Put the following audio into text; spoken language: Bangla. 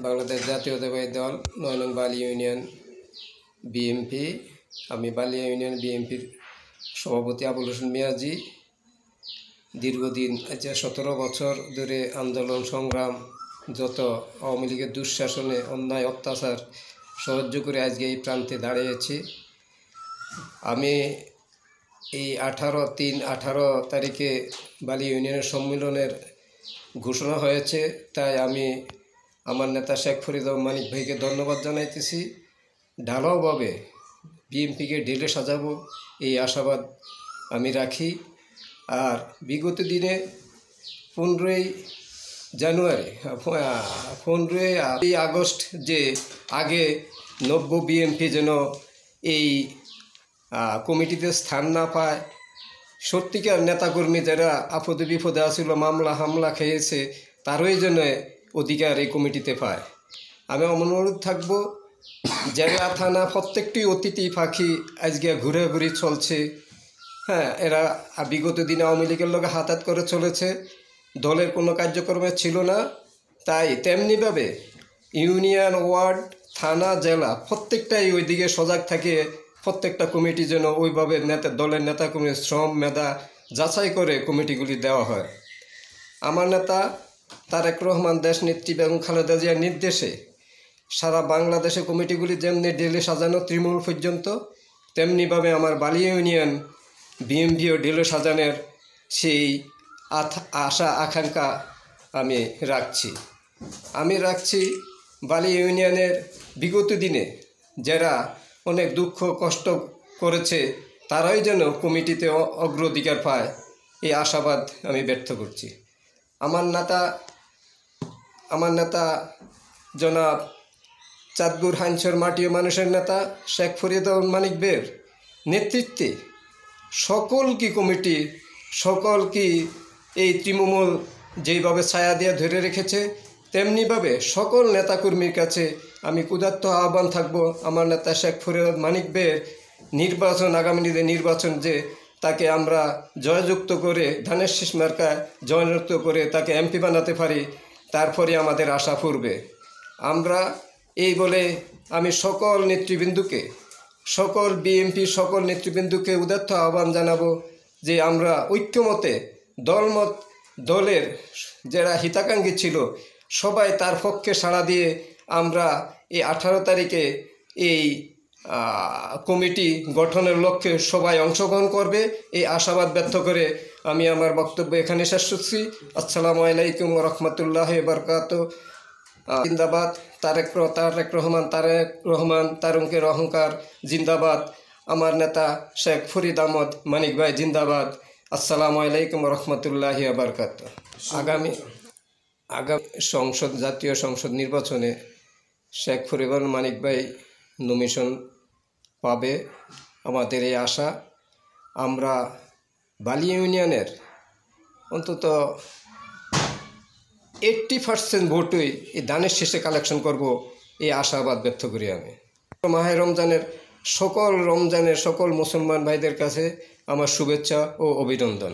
বাংলাদেশ জাতীয়তাবাদী দল ৯ নং বালিয়া ইউনিয়ন বিএনপি। আমি বালিয়া ইউনিয়ন বিএনপির সভাপতি আবুল হোসেন মিয়াজি। দীর্ঘদিন ১৭ বছর ধরে আন্দোলন সংগ্রাম, যত আওয়ামী লীগের দুঃশাসনে অন্যায় অত্যাচার সহ্য করে আজকে এই প্রান্তে দাঁড়িয়েছি। আমি এই 18 তারিখে বালিয়া ইউনিয়নের সম্মেলনের ঘোষণা হয়েছে, তাই আমি আমার নেতা শেখ ফরিদ মানিক ভাইকে ধন্যবাদ জানাইতেছি। ঢালাওভাবে বিএনপিকে ঢেলে সাজাবো এই আশাবাদ আমি রাখি। আর বিগত দিনে 15ই জানুয়ারি 15ই আগস্ট যে আগে নব্য বিএনপি যেন এই কমিটিতে স্থান না পায়, সত্যিকার নেতাকর্মী যারা আপদে বিপদে আসছিল, মামলা হামলা খেয়েছে, তারই জন্য অধিকার এই কমিটিতে পায়। আমি অনুরোধ থাকব, জেলা থানা প্রত্যেকটি অতিথি পাখি আজকে ঘুরাঘুরি চলছে। হ্যাঁ, এরা বিগত দিনে আওয়ামী লীগের লোক হাত করে চলেছে, দলের কোনো কার্যক্রমে ছিল না। তাই তেমনিভাবে ইউনিয়ন, ওয়ার্ড, থানা, জেলা প্রত্যেকটাই ওইদিকে সজাগ থাকে। প্রত্যেকটা কমিটি যেন ওইভাবে দলের নেতাকর্মী শ্রম মেধা যাচাই করে কমিটিগুলি দেওয়া হয়। আমার নেতা তারেক রহমান দেশনেত্রী বেগম খালেদা জিয়ার নির্দেশে সারা বাংলাদেশে কমিটিগুলি যেমনি ঢেলে সাজানো তৃণমূল পর্যন্ত, তেমনিভাবে আমার বালিয়া ইউনিয়ন বিএনপিও ঢেলে সাজানোর সেই আশা আকাঙ্ক্ষা আমি রাখছি। বালিয়া ইউনিয়নের বিগত দিনে যারা অনেক দুঃখ কষ্ট করেছে, তারাই যেন কমিটিতে অগ্রাধিকার পায়, এই আশাবাদ আমি ব্যক্ত করছি। আমার নেতা জনাব চাঁদপুর হাইনসর মাটিও মানুষের নেতা শেখ ফরিদ মানিক ভাইয়ের নেতৃত্বে সকল কি এই তৃণমূল যেইভাবে ছায়া দিয়ে ধরে রেখেছে, তেমনিভাবে সকল নেতাকর্মীর কাছে আমি ক্ষুধার্ত আহ্বান থাকব, আমার নেতা শেখ ফরিদ মানিক ভাইয়ের আগামী দিনের নির্বাচন যে তাকে আমরা জয়যুক্ত করে ধানের শীষ মার্কায় জয়যুক্ত করে তাকে এমপি বানাতে পারি, তারপরে আমাদের আশা পূর্বে। আমরা এই বলে আমি সকল নেতৃবৃন্দকে উদাত্ত আহ্বান জানাবো যে আমরা ঐক্যমতে দলের যারা হিতাকাঙ্ক্ষী ছিল সবাই তার পক্ষে সাড়া দিয়ে আমরা এই 18 তারিখে এই কমিটি গঠনের লক্ষ্যে সবাই অংশগ্রহণ করবে, এই আশাবাদ ব্যক্ত করে আমি আমার বক্তব্য এখানে শেষ করছি। আসসালামু আলাইকুম ওয়া রাহমাতুল্লাহি ওয়া বারাকাতুহু। জিন্দাবাদ তারেক রহমান তারুণ্যের অহংকার জিন্দাবাদ। আমার নেতা শেখ ফরিদ মানিক ভাই জিন্দাবাদ। আসসালামু আলাইকুম ওয়া রাহমাতুল্লাহি ওয়া বারাকাতুহু। আগামী জাতীয় সংসদ নির্বাচনে শেখ ফরিদ মানিক ভাই নমিনেশন পাবে, আমাদের এই আশা। আমরা বালিয়া ইউনিয়নের অন্তত 80% ভোটই এই দানের শেষে কালেকশন করব, এই আশাবাদ ব্যক্ত করি আমি। মাহে রমজানের সকল মুসলমান ভাইদের কাছে আমার শুভেচ্ছা ও অভিনন্দন।